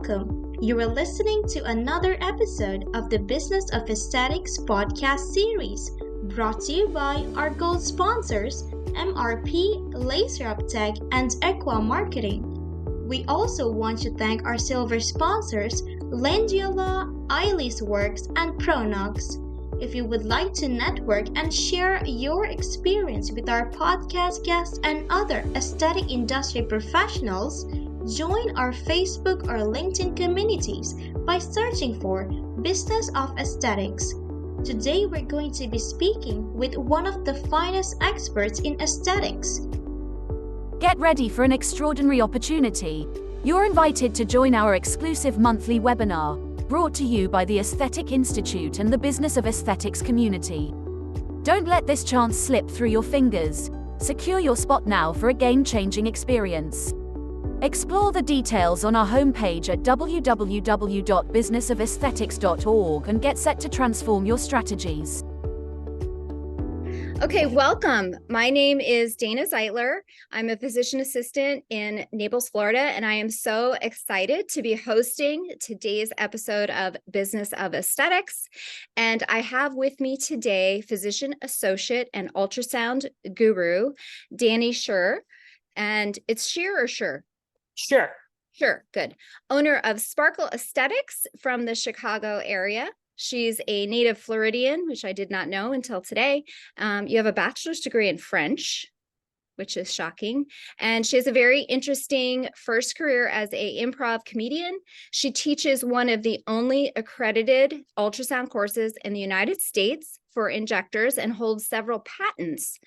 welcome. You are listening to another episode of the Business of Aesthetics podcast series, brought to you by our gold sponsors, MRP, Laser Up Tech, and Equa Marketing. We also want to thank our silver sponsors, Lendiala, Eilis Works, and Pronox. If you would like to network and share your experience with our podcast guests and other aesthetic industry professionals, join our Facebook or LinkedIn communities by searching for Business of Aesthetics. Today we're going to be speaking with one of the finest experts in aesthetics. Get ready for an extraordinary opportunity. You're invited to join our exclusive monthly webinar, brought to you by the Aesthetic Institute and the Business of Aesthetics community. Don't let this chance slip through your fingers. Secure your spot now for a game-changing experience. Explore the details on our homepage at www.businessofesthetics.org and get set to transform your strategies. Okay, welcome. My name is Dani Zeitler. I'm a physician assistant in Naples, Florida, and I am so excited to be hosting today's episode of Business of Aesthetics. And I have with me today physician associate and ultrasound guru, Dani Sher. And it's Sher or Sher? Sure. Sure, good. Owner of Sparkle Aesthetics from the Chicago area. She's a native Floridian, which I did not know until today. You have a bachelor's degree in French, which is shocking. And she has a very interesting first career as an improv comedian. She teaches one of the only accredited ultrasound courses in the United States for injectors and holds several patents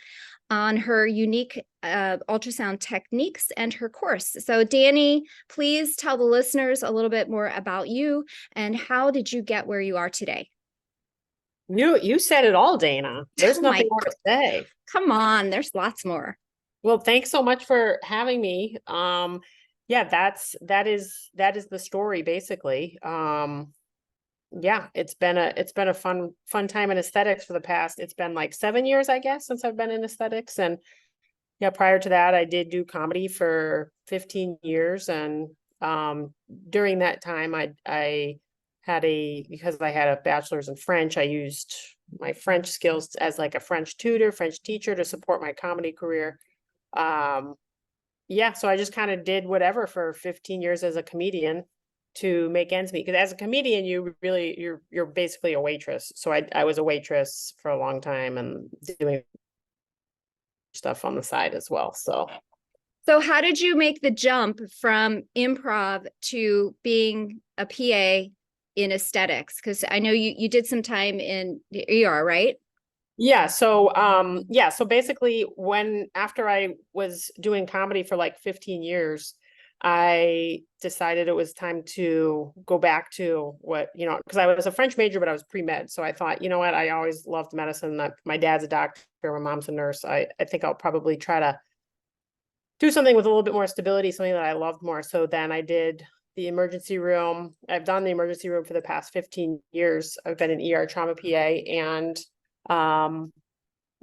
on her unique ultrasound techniques and her course. So Dani, please tell the listeners a little bit more about you and how did you get where you are today? You said it all, Dana. There's nothing more to say. Come on, there's lots more. Well, thanks so much for having me. That is the story basically. It's been a fun time in aesthetics for the past. It's been like 7 years, I guess, since I've been in aesthetics. And prior to that, I did do comedy for 15 years. And during that time, because I had a bachelor's in French, I used my French skills as like a French tutor, French teacher to support my comedy career. So I just kind of did whatever for 15 years as a comedian to make ends meet, because as a comedian you're basically a waitress. So I was a waitress for a long time and doing stuff on the side as well. So how did you make the jump from improv to being a PA in aesthetics? Because I know you did some time in the ER, right? So basically after I was doing comedy for like 15 years, I decided it was time to go back to because I was a French major, but I was pre-med. So I thought, I always loved medicine. My dad's a doctor, my mom's a nurse. I think I'll probably try to do something with a little bit more stability, something that I loved more. So then I did the emergency room. I've done the emergency room for the past 15 years. I've been an ER trauma PA and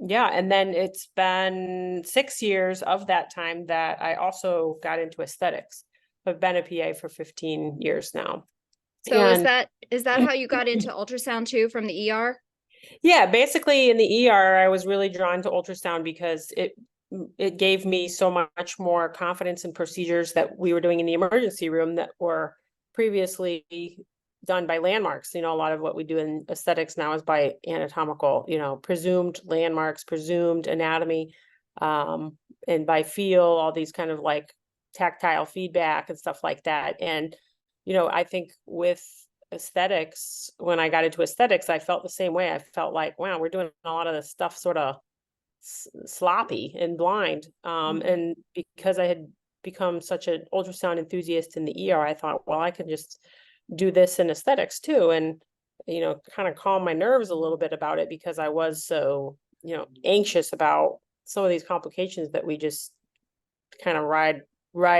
and then it's been 6 years of that time that I also got into aesthetics. I've been a PA for 15 years now. So is that how you got into ultrasound too, from the ER? Yeah, basically in the ER, I was really drawn to ultrasound because it gave me so much more confidence in procedures that we were doing in the emergency room that were previously done by landmarks. A lot of what we do in aesthetics now is by anatomical, presumed landmarks, presumed anatomy, and by feel, all these kind of like tactile feedback and stuff like that. And, I think with aesthetics, when I got into aesthetics, I felt the same way. I felt like, wow, we're doing a lot of this stuff sort of sloppy and blind. And because I had become such an ultrasound enthusiast in the ER, I thought, well, I can just do this in aesthetics too, and kind of calm my nerves a little bit about it, because I was so anxious about some of these complications that we just kind of ride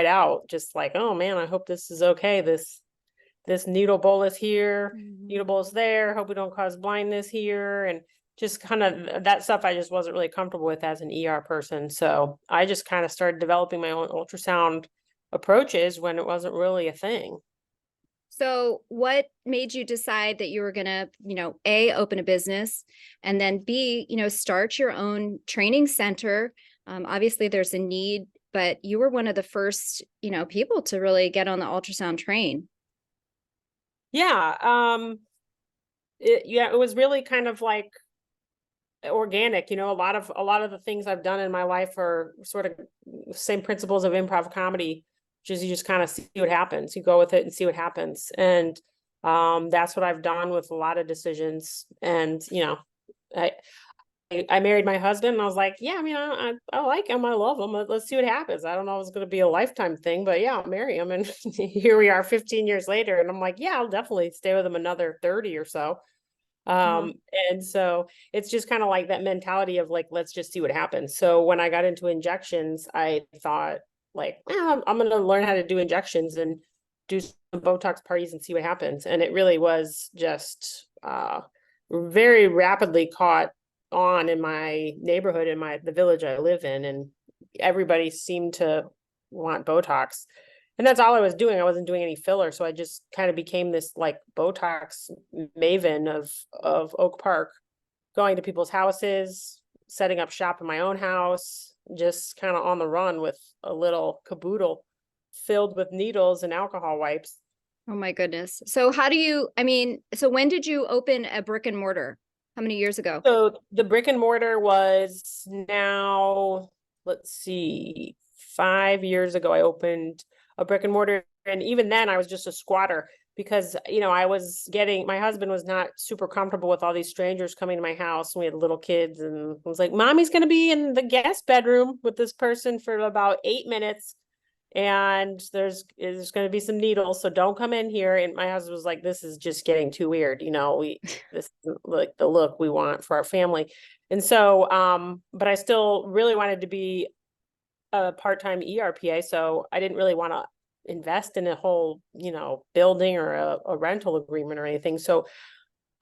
out, just like, oh man, I hope this is okay, this needle bolus here, needle bolus there, hope we don't cause blindness here, and just kind of that stuff I just wasn't really comfortable with as an ER person. So I just kind of started developing my own ultrasound approaches when it wasn't really a thing. So what made you decide that you were going to, A, open a business, and then B, start your own training center? Obviously there's a need, but you were one of the first, people to really get on the ultrasound train. Yeah. It was really kind of like organic. A lot of the things I've done in my life are sort of same principles of improv comedy, which is you just kind of see what happens. You go with it and see what happens. And that's what I've done with a lot of decisions. And I married my husband and I was like, yeah, I mean, I like him. I love him. Let's see what happens. I don't know if it's going to be a lifetime thing, but yeah, I'll marry him. And here we are 15 years later. And I'm like, yeah, I'll definitely stay with him another 30 or so. And so it's just kind of like that mentality of like, let's just see what happens. So when I got into injections, I thought like, I'm going to learn how to do injections and do some Botox parties and see what happens. And it really was just, very rapidly caught on in my neighborhood, in the village I live in, and everybody seemed to want Botox. And that's all I was doing. I wasn't doing any filler. So I just kind of became this like Botox maven of Oak Park, going to people's houses, setting up shop in my own house, just kind of on the run with a little caboodle filled with needles and alcohol wipes. Oh my goodness. So so when did you open a brick and mortar? How many years ago? So the brick and mortar was now, let's see, 5 years ago, I opened a brick and mortar. And even then I was just a squatter because, my husband was not super comfortable with all these strangers coming to my house. And we had little kids and I was like, mommy's going to be in the guest bedroom with this person for about 8 minutes. And there's going to be some needles, so don't come in here. And my husband was like, this is just getting too weird. This is like the look we want for our family. And so, but I still really wanted to be a part-time ERPA. So I didn't really want to invest in a whole, building or a rental agreement or anything. So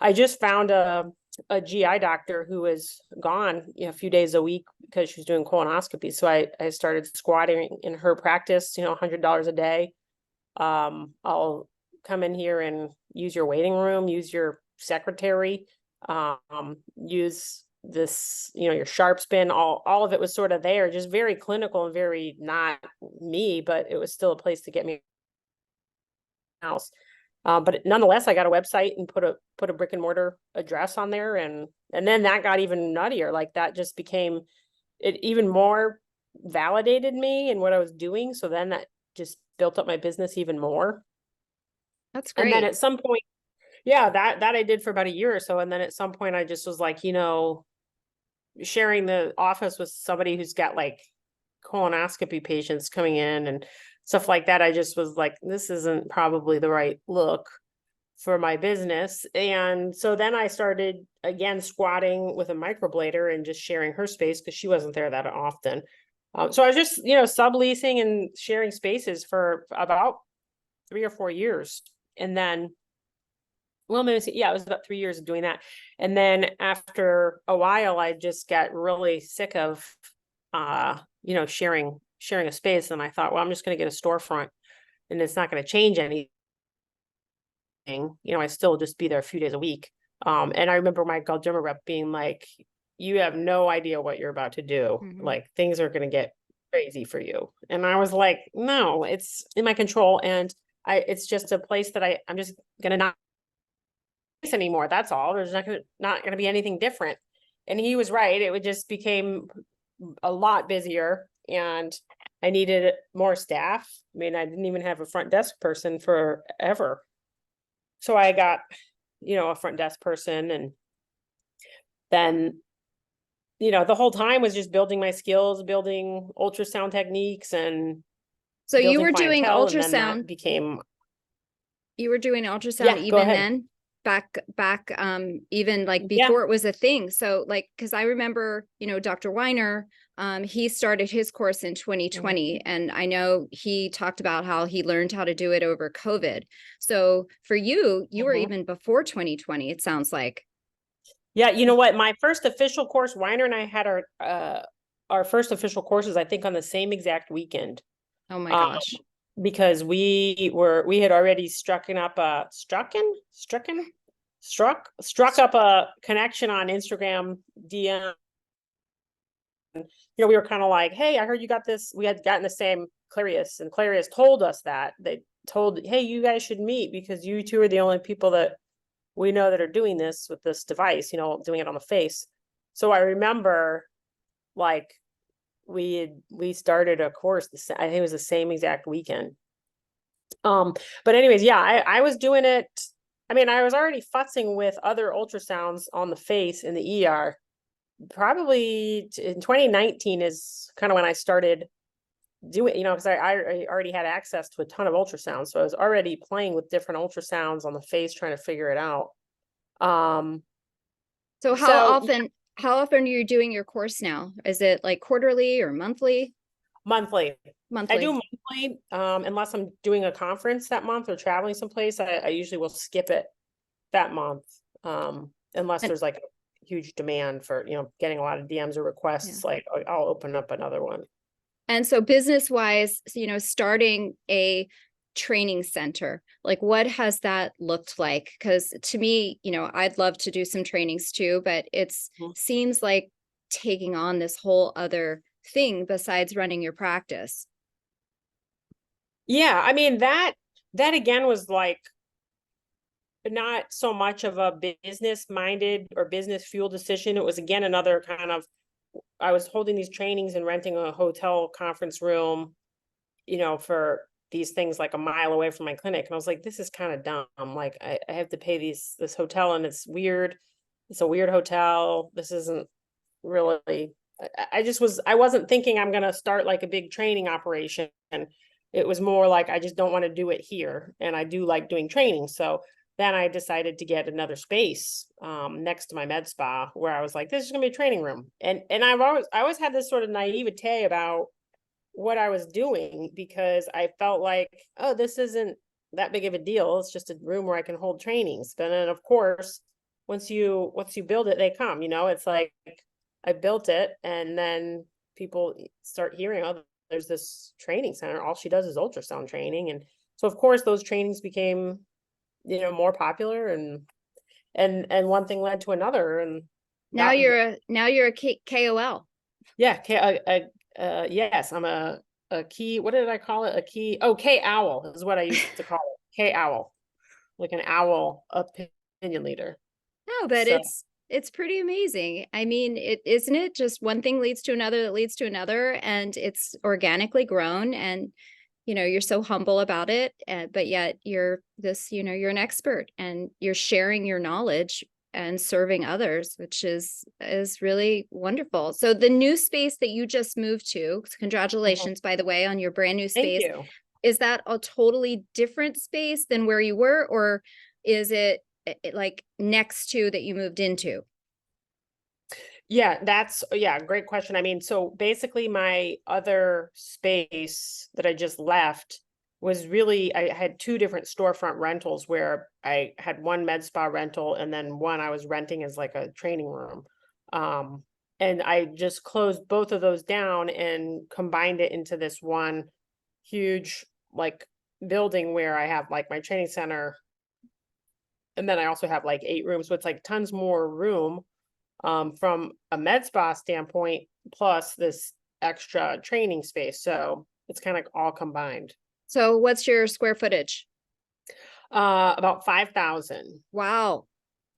I just found a GI doctor who was gone a few days a week because she was doing colonoscopy. So I started squatting in her practice, $100 a day. I'll come in here and use your waiting room, use your secretary, use this, your sharp spin, all of it was sort of there, just very clinical and very not me, but it was still a place to get me house. But nonetheless, I got a website and put a brick and mortar address on there. And then that got even nuttier. Like that just became, it even more validated me in what I was doing. So then that just built up my business even more. That's great. And then at some point, yeah, that I did for about a year or so. And then at some point I just was like, sharing the office with somebody who's got like colonoscopy patients coming in and stuff like that. I just was like, this isn't probably the right look for my business. And so then I started again squatting with a microblader and just sharing her space because she wasn't there that often. So I was just, subleasing and sharing spaces for about 3 or 4 years. And then, well, maybe, yeah, it was about 3 years of doing that. And then after a while, I just got really sick of, sharing a space. And I thought, well, I'm just going to get a storefront and it's not going to change anything. I still just be there a few days a week. And I remember my Galderma rep being like, you have no idea what you're about to do. Mhm. Like things are going to get crazy for you. And I was like, no, it's in my control. And it's just a place that I'm just going to not anymore. That's all. There's not going to be anything different. And he was right. It would just became a lot busier and I needed more staff. I mean, I didn't even have a front desk person forever. So I got, a front desk person, and then, the whole time was just building my skills, building ultrasound techniques and So you building were doing clientele, and then that ultrasound. became, You were doing ultrasound Yeah, go even ahead. then, back, even like Yeah. before it was a thing. So like, because I remember, Dr. Weiner, he started his course in 2020, and I know he talked about how he learned how to do it over COVID. So for you, you were Mhm. even before 2020, it sounds like. Yeah, you know what? My first official course, Weiner and I had our first official courses, I think, on the same exact weekend. Oh my Um, gosh. because we had already struck up a connection on Instagram DM. We were kind of like, hey, I heard you got this. We had gotten the same Clarius, and Clarius told us that they told, hey, you guys should meet because you two are the only people that we know that are doing this with this device, doing it on the face. So I remember, like, we started a course. I think it was the same exact weekend. But anyways, yeah, I was doing it. I mean, I was already futzing with other ultrasounds on the face in the ER. Probably in 2019 is kind of when I started doing, because I already had access to a ton of ultrasounds. So I was already playing with different ultrasounds on the face, trying to figure it out. So how often are you doing your course now? Is it like quarterly or monthly? Monthly. I do Monthly. monthly, unless I'm doing a conference that month or traveling someplace. I usually will skip it that month, unless And there's like a huge demand for, getting a lot of DMs or requests. Like I'll open up another one. And so business wise, starting a training center, like what has that looked like? Because to me, I'd love to do some trainings too, but it's seems like taking on this whole other thing besides running your practice. Yeah, I mean that again was like not so much of a business minded or business fuel decision. It was again another kind of, I was holding these trainings and renting a hotel conference room, for these things like a mile away from my clinic. And I was like, this is kind of dumb. Like I have to pay this hotel and it's weird. It's a weird hotel. This isn't really, I wasn't thinking I'm going to start like a big training operation. And it was more like, I just don't want to do it here. And I do like doing training. So then I decided to get another space next to my med spa where I was like, this is gonna be a training room. And I always had this sort of naivete about what I was doing because I felt like, oh, this isn't that big of a deal. It's just a room where I can hold trainings. But then of course, once you build it, they come, it's like I built it and then people start hearing, oh, there's this training center. All she does is ultrasound training. And so of course those trainings became, more popular and one thing led to another. And Now you're a KOL. Yeah. Yes, I'm a key. What did I call it? K owl is what I used to call it. K owl, like an owl opinion leader. No, but So, it's pretty amazing. I mean, isn't it just one thing leads to another that leads to another, and it's organically grown, and you're so humble about it, but yet you're an expert and you're sharing your knowledge and serving others, which is really wonderful. So the new space that you just moved to, congratulations, by the way, on your brand new thank space. you. Is that a totally different space than where you were, or is it like next to that you moved into? Yeah, great question. I mean, so basically my other space that I just left was really, I had two different storefront rentals where I had one med spa rental and then one I was renting as like a training room. And I just closed both of those down and combined it into this one huge like building where I have like my training center. And then I also have like 8 rooms. So it's like tons more room from a med spa standpoint, plus this extra training space. So it's kind of all combined. So what's your square footage? About 5,000. Wow,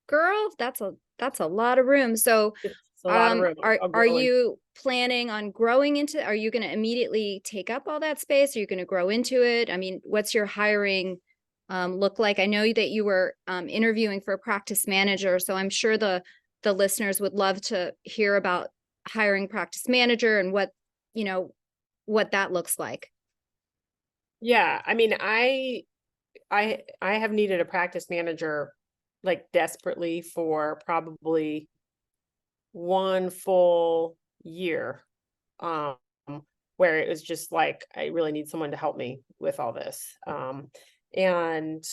girl, that's a lot of room. So It's a lot of room. are you planning on growing into, are you going to immediately take up all that space? Are you going to grow into it? I mean, what's your hiring look like? I know that you were interviewing for a practice manager, so I'm sure the listeners would love to hear about hiring practice manager and what that looks like. Yeah, I mean, I have needed a practice manager like desperately for probably one full year. Where it was just like, I really need someone to help me with all this. And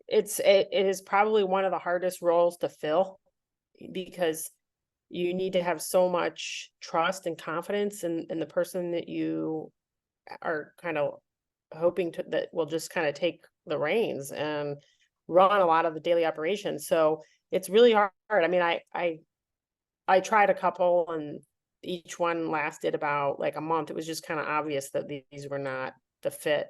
it is probably one of the hardest roles to fill because you need to have so much trust and confidence in the person that you are kind of hoping that will just kind of take the reins and run a lot of the daily operations. So it's really hard. I mean, I tried a couple, and each one lasted about like a month. It was just kind of obvious that these were not the fit.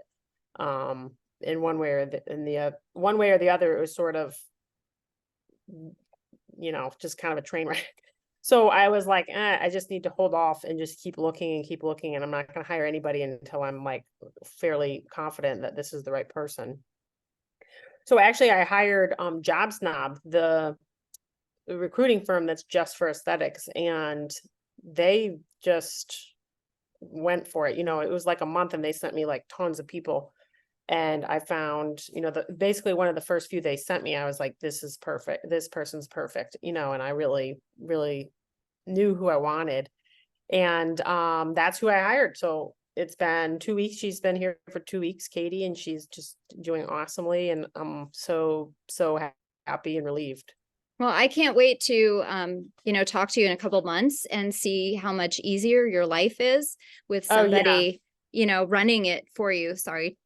In one way or one way or the other, it was sort of, just kind of a train wreck. So I was like, I just need to hold off and just keep looking and keep looking. And I'm not going to hire anybody until I'm like fairly confident that this is the right person. So actually I hired Job Snob, the recruiting firm that's just for aesthetics, and they just went for it. It was like a month and they sent me like tons of people. And I found, basically one of the first few they sent me, I was like, this is perfect. This person's perfect, and I really, really knew who I wanted. And that's who I hired. So it's been 2 weeks. She's been here for 2 weeks, Katie, and she's just doing awesomely. And I'm so happy and relieved. Well, I can't wait to, talk to you in a couple months and see how much easier your life is with somebody, running it for you. Sorry.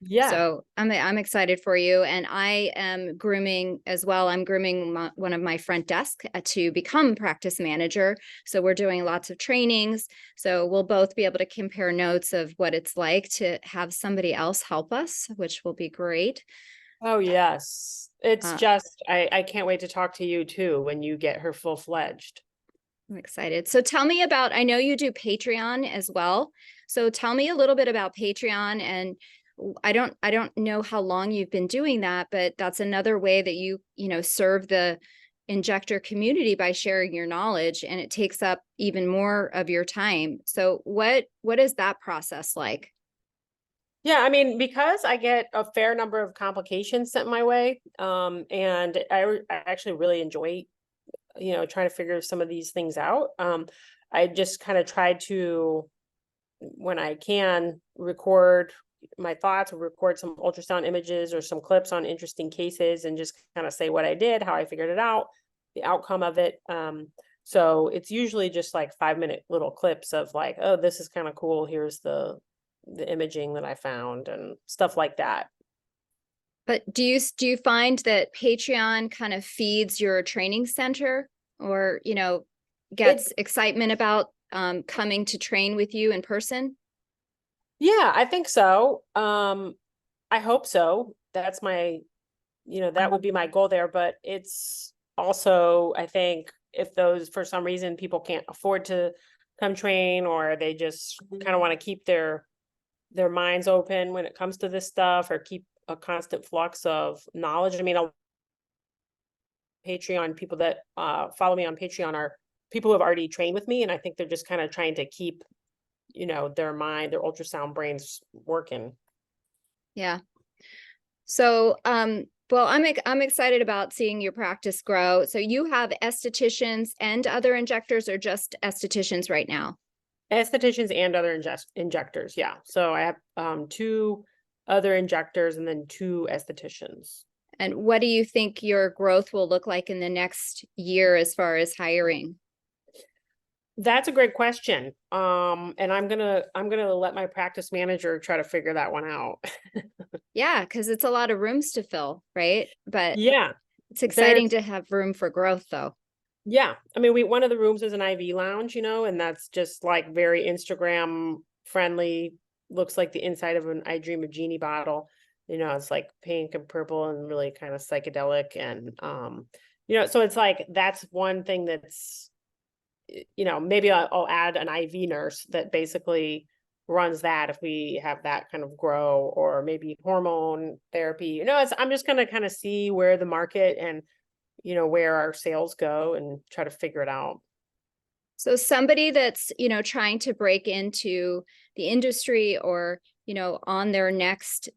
Yeah. So I'm excited for you, and I am grooming as well. I'm grooming one of my front desk to become practice manager. So we're doing lots of trainings. So we'll both be able to compare notes of what it's like to have somebody else help us, which will be great. Oh, yes. It's just, I can't wait to talk to you too when you get her full-fledged. I'm excited. So tell me about, I know you do Patreon as well. So tell me a little bit about Patreon. And I don't know how long you've been doing that, but that's another way that you serve the injector community by sharing your knowledge, and it takes up even more of your time. So what is that process like? Yeah, I mean, because I get a fair number of complications sent my way, and I actually really enjoy, trying to figure some of these things out. I just kind of try to, when I can, record my thoughts or record some ultrasound images or some clips on interesting cases and just kind of say what I did, how I figured it out, the outcome of it. So it's usually just like 5-minute little clips of like, oh, this is kind of cool. Here's the imaging that I found and stuff like that. But do you find that Patreon kind of feeds your training center, or gets excitement about coming to train with you in person? Yeah, I think so. I hope so. That's my, that would be my goal there. But it's also, I think, if those, for some reason, people can't afford to come train, or they just kind of want to keep their minds open when it comes to this stuff, or keep a constant flux of knowledge. I mean, Patreon people that follow me on Patreon are people who have already trained with me, and I think they're just kind of trying to keep their ultrasound brains working. Yeah. So well, I'm excited about seeing your practice grow. So you have estheticians and other injectors, or just estheticians right now? Estheticians and other injectors, yeah. So I have 2 other injectors and then 2 estheticians. And what do you think your growth will look like in the next year as far as hiring? That's a great question. And I'm gonna let my practice manager try to figure that one out. Yeah, because it's a lot of rooms to fill, right? But Yeah, it's exciting to have room for growth, though. yeah. I mean, one of the rooms is an IV lounge, and that's just like very Instagram friendly. Looks like the inside of an I Dream of Jeannie bottle. It's like pink and purple and really kind of psychedelic. And, so it's like, that's one thing that's, maybe I'll add an IV nurse that basically runs that if we have that kind of grow, or maybe hormone therapy. I'm just going to kind of see where the market and, where our sales go and try to figure it out. So somebody that's, trying to break into the industry, or, on their next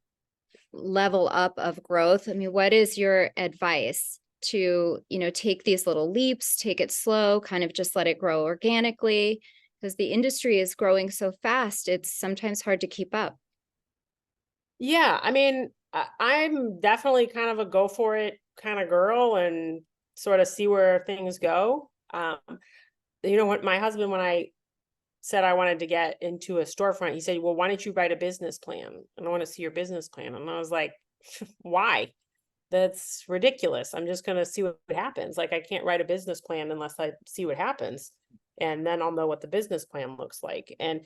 level up of growth, I mean, what is your advice to, take these little leaps, take it slow, kind of just let it grow organically? Because the industry is growing so fast, it's sometimes hard to keep up. Yeah, I mean, I'm definitely kind of a go for it kind of girl and sort of see where things go. What my husband, when I said I wanted to get into a storefront, he said, well, why don't you write a business plan? And I want to see your business plan. And I was like, why? That's ridiculous. I'm just going to see what happens. Like, I can't write a business plan unless I see what happens. And then I'll know what the business plan looks like. And,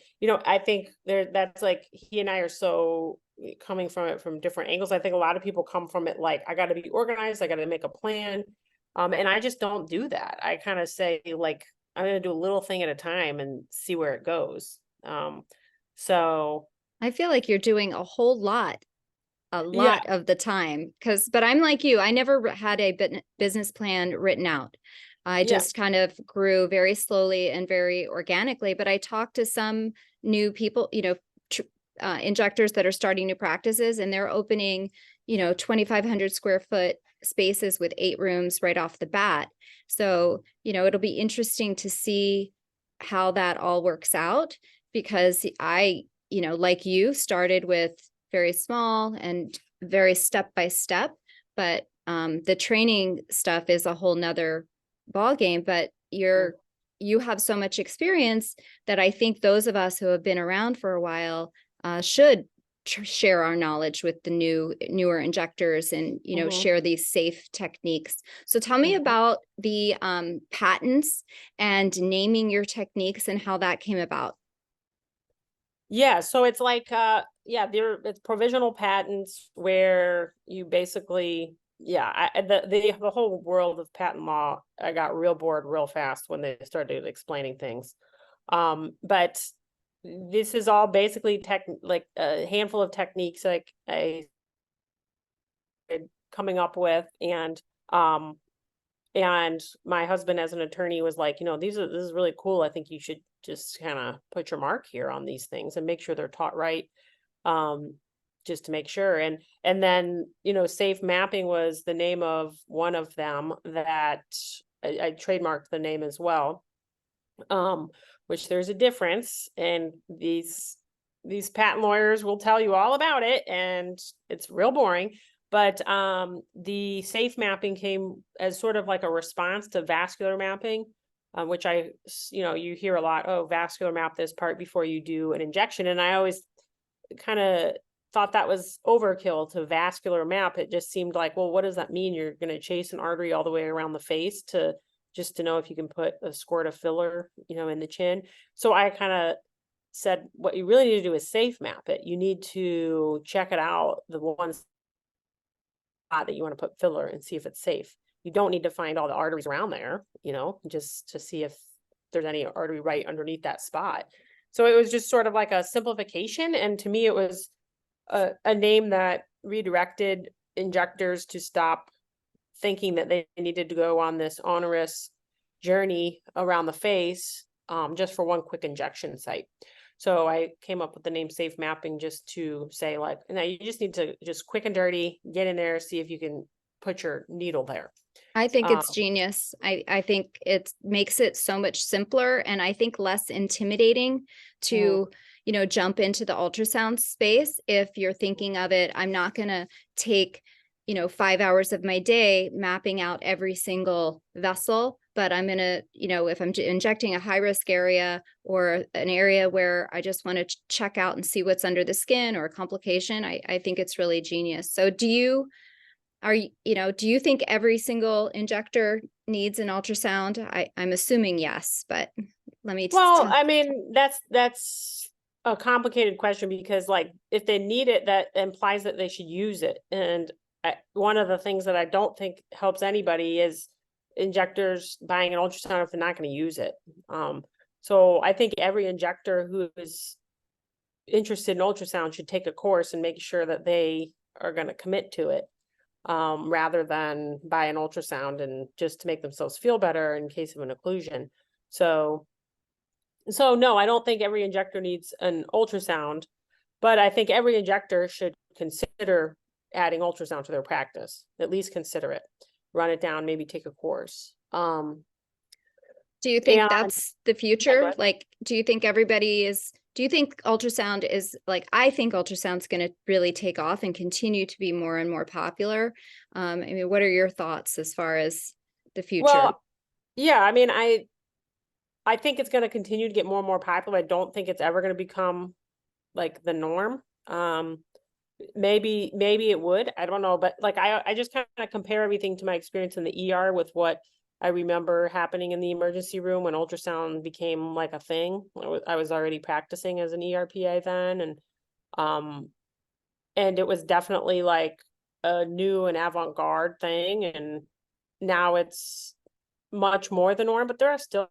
I think that's like, he and I are so coming from it from different angles. I think a lot of people come from it like, I got to be organized. I got to make a plan. And I just don't do that. I kind of say, like, I'm going to do a little thing at a time and see where it goes. So I feel like you're doing a lot yeah, of the time, but I'm like you, I never had a business plan written out. I yeah. just kind of grew very slowly and very organically, but I talked to some new people, injectors that are starting new practices, and they're opening, 2,500 square foot spaces with 8 rooms right off the bat. So, it'll be interesting to see how that all works out, because I, like you, started with very small and very step by step, but the training stuff is a whole nother ball game. But you have so much experience that I think those of us who have been around for a while should share our knowledge with the newer injectors, and share these safe techniques. So tell me about the patents and naming your techniques and how that came about. Yeah, so it's like it's provisional patents where you basically, the whole world of patent law, I got real bored real fast when they started explaining things. But this is all basically like a handful of techniques like I coming up with, and my husband as an attorney was like, this is really cool. I think you should just kind of put your mark here on these things and make sure they're taught right. Just to make sure. And then, safe mapping was the name of one of them that I trademarked the name as well. Which there's a difference, and these patent lawyers will tell you all about it, and it's real boring. But the safe mapping came as sort of like a response to vascular mapping, which you hear a lot, oh, vascular map this part before you do an injection. And I always kind of thought that was overkill to vascular map. It just seemed like, well, what does that mean? You're going to chase an artery all the way around the face just to know if you can put a squirt of filler, in the chin. So I kind of said, what you really need to do is safe map it. You need to check it out, the ones that you want to put filler, and see if it's safe. You don't need to find all the arteries around there, just to see if there's any artery right underneath that spot. So it was just sort of like a simplification. And to me, it was a name that redirected injectors to stop thinking that they needed to go on this onerous journey around the face just for one quick injection site. So I came up with the name safe mapping just to say, like, now you just need to just quick and dirty, get in there, see if you can put your needle there. I think it's genius. I think it makes it so much simpler, and I think less intimidating to, jump into the ultrasound space. If you're thinking of it, I'm not going to take, 5 hours of my day mapping out every single vessel, but I'm going to, if I'm injecting a high risk area or an area where I just want to check out and see what's under the skin or a complication, I think it's really genius. So do you think every single injector needs an ultrasound? I'm assuming yes, but let me. I mean, that's a complicated question, because like, if they need it, that implies that they should use it. And one of the things that I don't think helps anybody is injectors buying an ultrasound if they're not going to use it. So I think every injector who is interested in ultrasound should take a course and make sure that they are going to commit to it. Rather than buy an ultrasound and just to make themselves feel better in case of an occlusion. So no, I don't think every injector needs an ultrasound, but I think every injector should consider adding ultrasound to their practice. At least consider it, run it down, maybe take a course. Do you think that's the future? Like, do you think ultrasound is like, I think ultrasound's going to really take off and continue to be more and more popular. I mean, what are your thoughts as far as the future? Well, yeah, I mean, I think it's going to continue to get more and more popular. I don't think it's ever going to become like the norm. Maybe it would, I don't know, but like I just kind of compare everything to my experience in the ER with what I remember happening in the emergency room when ultrasound became like a thing. I was already practicing as an ERPA then, um and it was definitely like a new and avant-garde thing, and now it's much more the norm, but there are still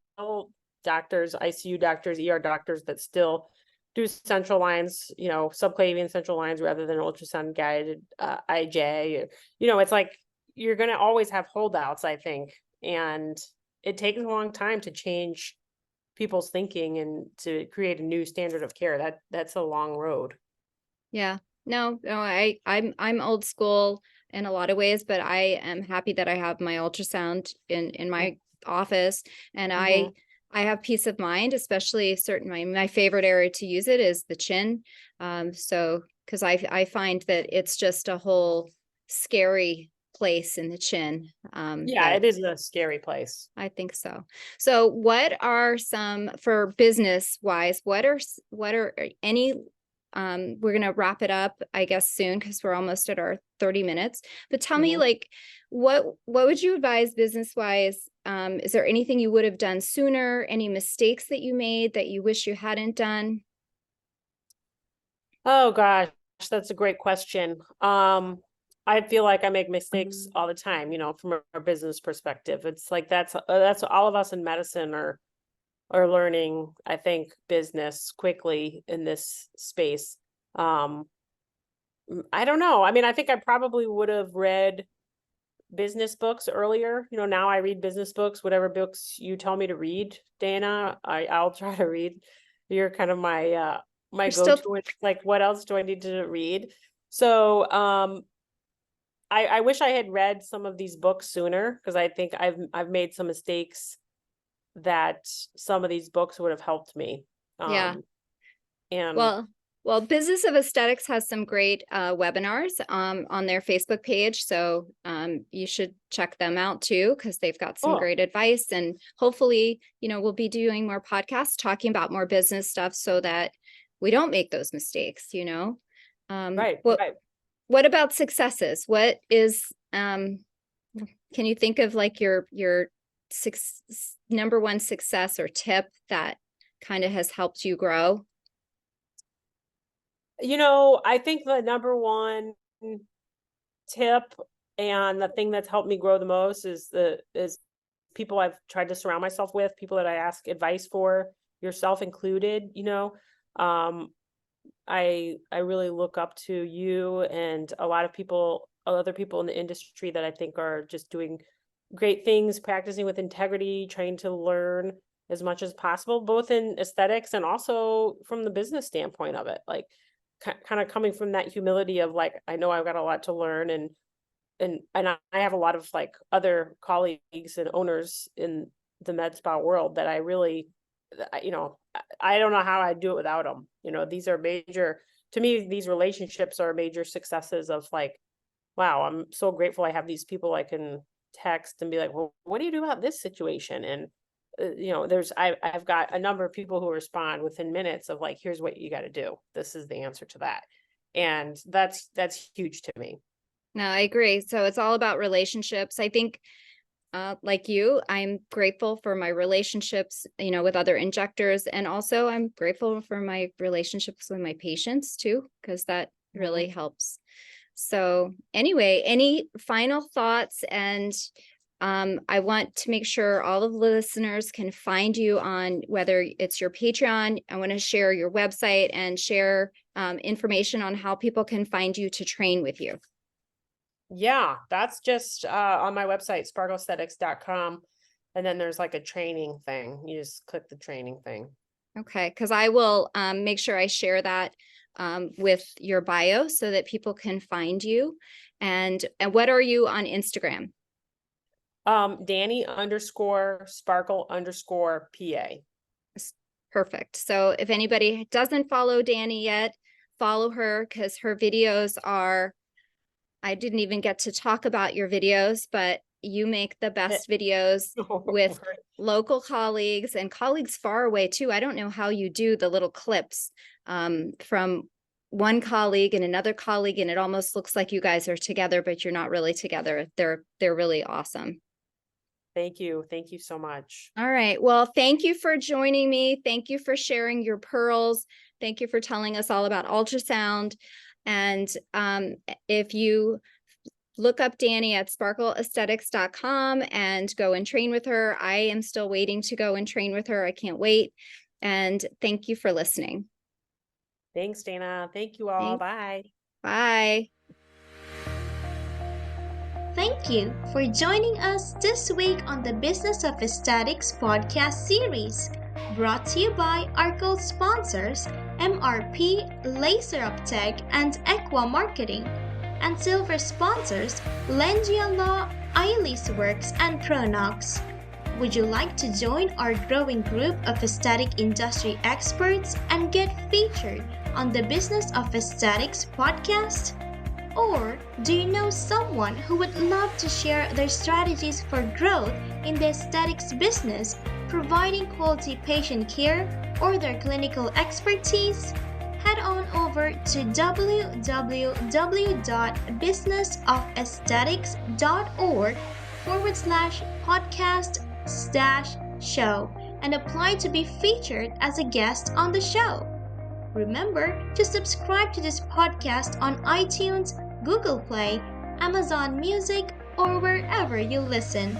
doctors, ICU doctors, ER doctors that still do central lines, subclavian central lines rather than ultrasound guided IJ. It's like you're going to always have holdouts, I think. And it takes a long time to change people's thinking and to create a new standard of care. That's a long road. Yeah. No, I'm old school in a lot of ways, but I am happy that I have my ultrasound in my office, and I have peace of mind, especially my favorite area to use it is the chin. So because I find that it's just a whole scary place in the chin. Yeah, it is a scary place. I think so. So what are some, for business wise, what are any, we're going to wrap it up, I guess, soon, because we're almost at our 30 minutes, but tell me, like, what would you advise business wise? Is there anything you would have done sooner? Any mistakes that you made that you wish you hadn't done? Oh gosh, that's a great question. I feel like I make mistakes all the time, from a business perspective. It's like that's all of us in medicine are learning, I think, business quickly in this space. I don't know. I mean, I think I probably would have read business books earlier. Now I read business books, whatever books you tell me to read, Dana, I'll try to read. You're kind of my my go-to. Like, what else do I need to read? So I wish I had read some of these books sooner, because I think I've made some mistakes that some of these books would have helped me. Yeah. And well, Business of Aesthetics has some great webinars on their Facebook page. So you should check them out too, because they've got some great advice. And hopefully, we'll be doing more podcasts talking about more business stuff so that we don't make those mistakes, Right. What about successes? What is, can you think of like your number one success or tip that kind of has helped you grow? I think the number one tip and the thing that's helped me grow the most is people I've tried to surround myself with, people that I ask advice for, yourself included. I really look up to you and a lot of other people in the industry that I think are just doing great things, practicing with integrity, trying to learn as much as possible, both in aesthetics and also from the business standpoint of it. Like, kind of coming from that humility of like, I know I've got a lot to learn, and I have a lot of like other colleagues and owners in the med spa world that I really, I don't know how I'd do it without them. These are major, to me, these relationships are major successes of like, wow, I'm so grateful I have these people I can text and be like, well, what do you do about this situation? And I've got a number of people who respond within minutes of like, here's what you got to do. This is the answer to that. And that's huge to me. No, I agree. So it's all about relationships. I think, like you, I'm grateful for my relationships, with other injectors. And also I'm grateful for my relationships with my patients too, because that really helps. So anyway, any final thoughts? And I want to make sure all of the listeners can find you on, whether it's your Patreon. I want to share your website and share information on how people can find you to train with you. Yeah, that's just on my website, sparkleaesthetics.com. And then there's like a training thing. You just click the training thing. Okay, because I will make sure I share that with your bio so that people can find you. And what are you on Instagram? Dani_Sparkle_PA. Perfect. So if anybody doesn't follow Dani yet, follow her, because her videos are, I didn't even get to talk about your videos, but You make the best videos with local colleagues and colleagues far away too. I don't know how you do the little clips from one colleague and another colleague, and it almost looks like you guys are together, but you're not really together. They're really awesome. Thank you. Thank you so much. All right. Well, thank you for joining me. Thank you for sharing your pearls. Thank you for telling us all about ultrasound. And if you look up Dani at sparkleaesthetics.com and go and train with her. I am still waiting to go and train with her. I can't wait. And thank you for listening. Thanks, Dana. Thank you all. Bye. Bye. Thank you for joining us this week on the Business of Aesthetics podcast series, brought to you by our gold sponsors, MRP, Laser Uptech, and Equa Marketing, and silver sponsors, Lengia Law, Eilis Works, and Pronox. Would you like to join our growing group of aesthetic industry experts and get featured on the Business of Aesthetics podcast? Or do you know someone who would love to share their strategies for growth in the aesthetics business, providing quality patient care or their clinical expertise? Head on over to www.businessofaesthetics.org/podcast/show and apply to be featured as a guest on the show. Remember to subscribe to this podcast on iTunes, Google Play, Amazon Music, or wherever you listen.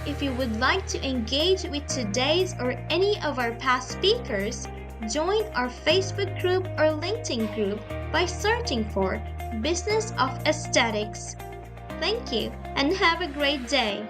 If you would like to engage with today's or any of our past speakers, join our Facebook group or LinkedIn group by searching for Business of Aesthetics. Thank you and have a great day.